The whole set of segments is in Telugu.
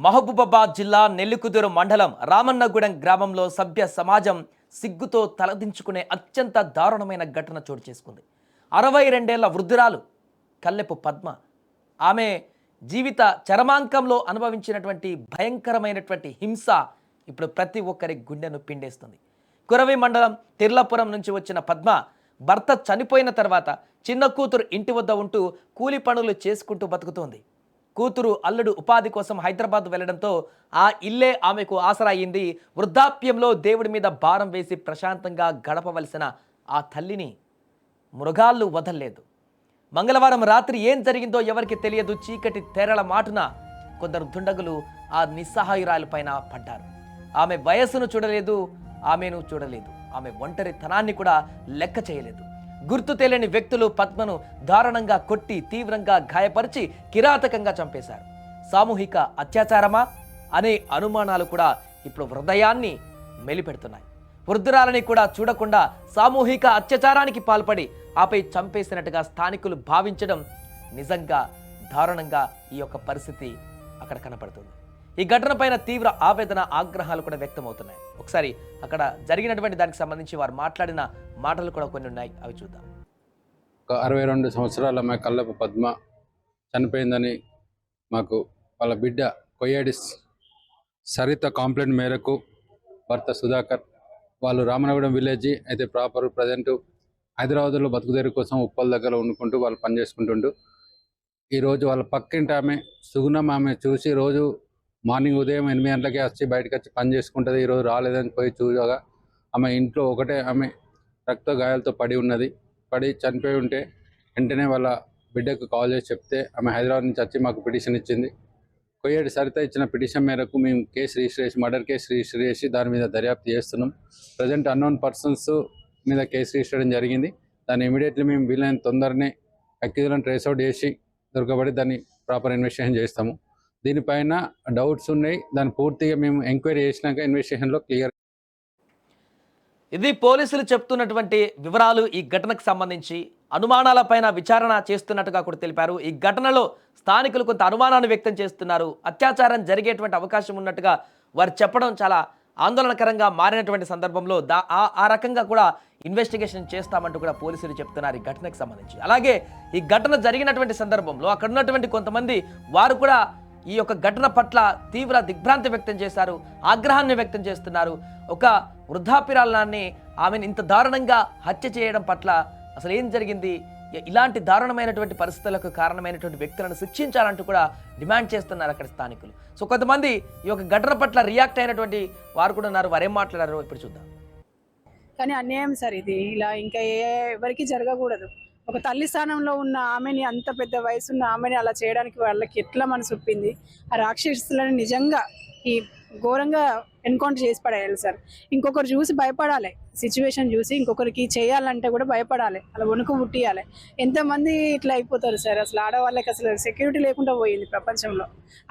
మహబూబాబాద్ జిల్లా నెల్లికుదురు మండలం రామన్నగూడెం గ్రామంలో సభ్య సమాజం సిగ్గుతో తలదించుకునే అత్యంత దారుణమైన ఘటన చోటు చేసుకుంది. 62 వృద్ధురాలు కల్లెపు పద్మ ఆమె జీవిత చరమాంకంలో అనుభవించినటువంటి భయంకరమైనటువంటి హింస ఇప్పుడు ప్రతి ఒక్కరి గుండెను పిండేస్తుంది. కురవి మండలం తిర్లాపురం నుంచి వచ్చిన పద్మ భర్త చనిపోయిన తర్వాత చిన్న కూతురు ఇంటి వద్ద ఉంటూ కూలి పనులు చేసుకుంటూ బతుకుతోంది. కూతురు అల్లుడు ఉపాధి కోసం హైదరాబాద్ వెళ్లడంతో ఆ ఇల్లే ఆమెకు ఆసరా అయింది. వృద్ధాప్యంలో దేవుడి మీద భారం వేసి ప్రశాంతంగా గడపవలసిన ఆ తల్లిని మృగాళ్ళు వదల్లేదు. మంగళవారం రాత్రి ఏం జరిగిందో ఎవరికి తెలియదు. చీకటి తెరల మాటున కొందరు దుండగులు ఆ నిస్సహాయురాలపైన పడ్డారు. ఆమె వయస్సును చూడలేదు, ఆమెను చూడలేదు, ఆమె ఒంటరితనాన్ని కూడా లెక్క చేయలేదు. గుర్తు తెలియని వ్యక్తులు పద్మను దారుణంగా కొట్టి తీవ్రంగా గాయపరిచి కిరాతకంగా చంపేశారు. సామూహిక అత్యాచారమా అనే అనుమానాలు కూడా ఇప్పుడు హృదయాన్ని మెలిపెడుతున్నాయి. వృద్ధురాలని కూడా చూడకుండా సామూహిక అత్యాచారానికి పాల్పడి ఆపై చంపేసినట్టుగా స్థానికులు భావించడం నిజంగా దారుణంగా ఈ యొక్క పరిస్థితి అక్కడ కనపడుతుంది. ఈ ఘటనపైన తీవ్ర ఆవేదన ఆగ్రహాలు కూడా వ్యక్తమవుతున్నాయి. ఒకసారి అక్కడ జరిగినటువంటి దానికి సంబంధించి వారు మాట్లాడిన మాటలు కూడా కొన్ని ఉన్నాయి, అవి చూద్దాం. 62 సంవత్సరాల మా కల్లపు పద్మ చనిపోయిందని మాకు వాళ్ళ బిడ్డ కొయ్యేడి సరిత కంప్లైంట్ మేరకు భర్త సుధాకర్ వాళ్ళు రామనగూడెం విలేజ్ అయితే ప్రాపర్ ప్రజెంట్ హైదరాబాద్లో బతుకుదేరు కోసం ఉప్పల్ దగ్గర వండుకుంటూ వాళ్ళు పని చేసుకుంటుంటూ ఈరోజు వాళ్ళ పక్కింటి ఆమె సుగుణం ఆమె చూసి రోజు మార్నింగ్ ఉదయం 8 గంటలకే వచ్చి బయటకు వచ్చి పని చేసుకుంటుంది. ఈరోజు రాలేదని పోయి చూడగా ఆమె ఇంట్లో ఒకటే ఆమె రక్త గాయాలతో పడి ఉన్నది. పడి చనిపోయి ఉంటే వెంటనే వాళ్ళ బిడ్డకు కాల్ చేసి చెప్తే ఆమె హైదరాబాద్ నుంచి వచ్చి మాకు పిటిషన్ ఇచ్చింది. కొయ్యేడి సరిత ఇచ్చిన పిటిషన్ మేరకు మేము కేసు రిజిస్టర్ చేసి మర్డర్ కేసు రిజిస్టర్ చేసి దాని మీద దర్యాప్తు చేస్తున్నాం. ప్రజెంట్ అన్నోన్ పర్సన్స్ మీద కేసు రిజిస్టర్ చేయడం జరిగింది. దాన్ని ఇమీడియట్లీ మేము వీలైన తొందరనే అక్యూజులను ట్రేస్ అవుట్ చేసి దొరకబడి దాన్ని ప్రాపర్ ఇన్వెస్టిగేషన్ చేస్తాము. దీనిపైన డౌట్స్ ఉన్నాయి, దాన్ని పూర్తిగా మేము ఎంక్వైరీ చేసినాక ఇన్వెస్టిగేషన్లో క్లియర్. ఇది పోలీసులు చెప్తున్నటువంటి వివరాలు. ఈ ఘటనకు సంబంధించి అనుమానాలపైన విచారణ చేస్తున్నట్టుగా కూడా తెలిపారు. ఈ ఘటనలో స్థానికులు కొంత అనుమానాన్ని వ్యక్తం చేస్తున్నారు. అత్యాచారం జరిగేటువంటి అవకాశం ఉన్నట్టుగా వారు చెప్పడం చాలా ఆందోళనకరంగా మారినటువంటి సందర్భంలో ఆ రకంగా కూడా ఇన్వెస్టిగేషన్ చేస్తామంటూ కూడా పోలీసులు చెప్తున్నారు ఈ ఘటనకు సంబంధించి. అలాగే ఈ ఘటన జరిగినటువంటి సందర్భంలో అక్కడ ఉన్నటువంటి కొంతమంది వారు కూడా ఈ యొక్క ఘటన పట్ల తీవ్ర దిగ్భ్రాంతి వ్యక్తం చేశారు, ఆగ్రహాన్ని వ్యక్తం చేస్తున్నారు. ఒక వృద్ధాప్యురాలని ఆమెను ఇంత దారుణంగా హత్య చేయడం పట్ల అసలు ఏం జరిగింది, ఇలాంటి దారుణమైనటువంటి పరిస్థితులకు కారణమైనటువంటి వ్యక్తులను శిక్షించాలంటూ కూడా డిమాండ్ చేస్తున్నారు అక్కడ స్థానికులు. సో కొంతమంది ఈ యొక్క ఘటన పట్ల రియాక్ట్ అయినటువంటి వారు కూడా ఉన్నారు. వారేం మాట్లాడారో ఇప్పుడు చూద్దాం. కానీ అన్యాయం సార్ ఇది, ఇలా ఇంకా ఎవరికి జరగకూడదు. ఒక తల్లి స్థానంలో ఉన్న ఆమెని, అంత పెద్ద వయసున్న ఆమెని అలా చేయడానికి వాళ్ళకి ఎట్లా మనసు ఒప్పింది? ఆ రాక్షసులను నిజంగా ఈ ఘోరంగా ఎన్కౌంటర్ చేసి పడేయాలి సార్. ఇంకొకరు చూసి భయపడాలి, సిచ్యువేషన్ చూసి ఇంకొకరికి చేయాలంటే కూడా భయపడాలి, అలా వణుకు పుట్టియాలి. ఎంతమంది ఇట్లా అయిపోతారు సార్. అసలు ఆడవాళ్ళకి అసలు సెక్యూరిటీ లేకుండా పోయింది ప్రపంచంలో.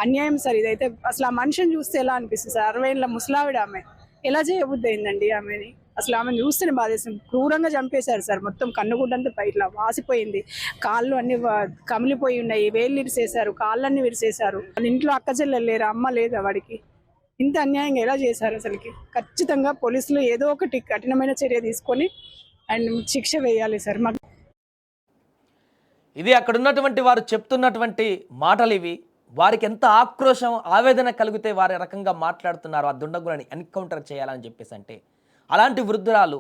అన్యాయం సార్ ఇదైతే. అసలు ఆ మనిషిని చూస్తే ఎలా అనిపిస్తుంది సార్? 60 ఏళ్ళ ముసలావిడ ఆమె, ఎలా చేయబుద్ధి అయిందండి ఆమెని? అసలు ఆమెను చూస్తేనే బాధేస్తుంది. క్రూరంగా చంపేశారు సార్. మొత్తం కన్నుగుడ్డంతా ఇట్లా వాసిపోయింది, కాళ్ళు అన్ని కమిలిపోయి ఉన్నాయి, వేళ్ళు విరిసేశారు, కాళ్ళన్నీ విరిసేశారు. వాళ్ళ ఇంట్లో అక్క చెల్లెలు లేరు, అమ్మ లేదా వాడికి. ఇంత అన్యాయంగా ఎలా చేశారు అసలుకి? ఖచ్చితంగా పోలీసులు ఏదో ఒకటి కఠినమైన చర్య తీసుకొని అండ్ శిక్ష వేయాలి సార్. మాకు ఇది అక్కడ ఉన్నటువంటి వారు చెప్తున్నటువంటి మాటలు ఇవి. వారికి ఎంత ఆక్రోశం ఆవేదన కలిగితే వారి రకంగా మాట్లాడుతున్నారు. ఆ దుండగులని ఎన్కౌంటర్ చేయాలని చెప్పేసి అంటే అలాంటి వృద్ధురాలు,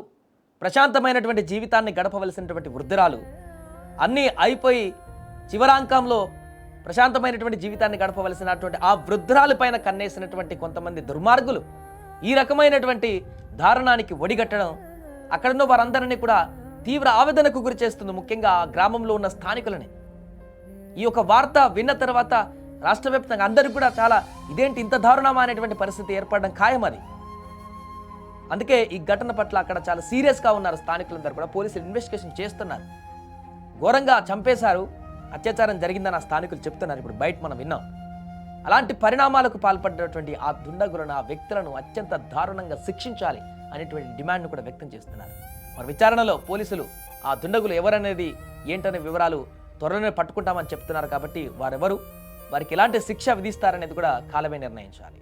ప్రశాంతమైనటువంటి జీవితాన్ని గడపవలసినటువంటి వృద్ధురాలు, అన్నీ అయిపోయి చివరాంకంలో ప్రశాంతమైనటువంటి జీవితాన్ని గడపవలసినటువంటి ఆ వృద్ధురాలు పైన కన్నేసినటువంటి కొంతమంది దుర్మార్గులు ఈ రకమైనటువంటి దారుణానికి ఒడిగట్టడం అక్కడున్న వారందరినీ కూడా తీవ్ర ఆవేదనకు గురి చేస్తుంది. ముఖ్యంగా ఆ గ్రామంలో ఉన్న స్థానికులని. ఈ యొక్క వార్త విన్న తర్వాత రాష్ట్ర వ్యాప్తంగా అందరికీ కూడా చాలా ఇదేంటి ఇంత దారుణమా అనేటువంటి పరిస్థితి ఏర్పడడం ఖాయం. అది అందుకే ఈ ఘటన పట్ల అక్కడ చాలా సీరియస్గా ఉన్నారు స్థానికులందరూ కూడా. పోలీసులు ఇన్వెస్టిగేషన్ చేస్తున్నారు. ఘోరంగా చంపేశారు, అత్యాచారం జరిగిందని ఆ స్థానికులు చెప్తున్నారు. ఇప్పుడు బయట మనం విన్నాం. అలాంటి పరిణామాలకు పాల్పడినటువంటి ఆ దుండగులను, ఆ వ్యక్తులను అత్యంత దారుణంగా శిక్షించాలి అనేటువంటి డిమాండ్ను కూడా వ్యక్తం చేస్తున్నారు. మరి విచారణలో పోలీసులు ఆ దుండగులు ఎవరనేది ఏంటనే వివరాలు త్వరలోనే పట్టుకుంటామని చెప్తున్నారు. కాబట్టి వారెవరు, వారికి ఎలాంటి శిక్ష విధిస్తారనేది కూడా కాలమే నిర్ణయించాలి.